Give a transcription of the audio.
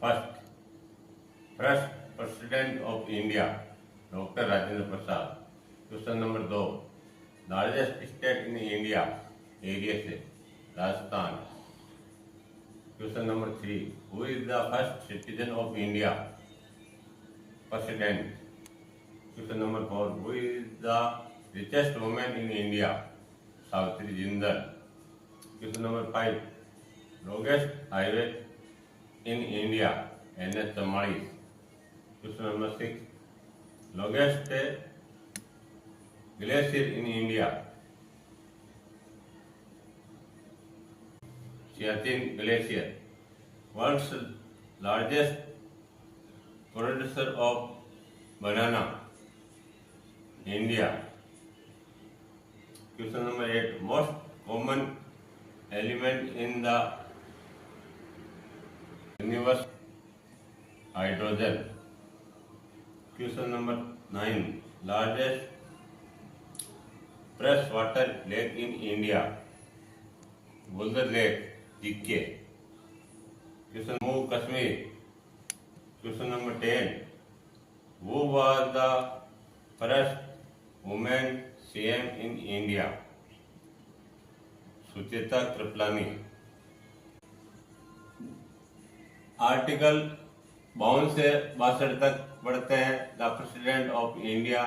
First, first President of India, Dr. Rajendra Prasad. Question number 2. Largest state in India, area से Rajasthan. Question number 3. Who is the first citizen of India? President. Question number 4. Who is the richest woman in India? Savitri Jindal. Question number 5. Longest highway in India, NH 44. Question number 6. Longest glacier in India, Siachen Glacier. World's largest producer of banana, India. Question number 8. Most common element in the universe, hydrogen. Question number 9. Largest freshwater lake in India, Bulder Lake, GK. Question move Kashmir. Question number 10. Who was the first woman CM in India? Sucheta Kriplani. Article 52 से 62 तक पढ़ते हैं. The president of India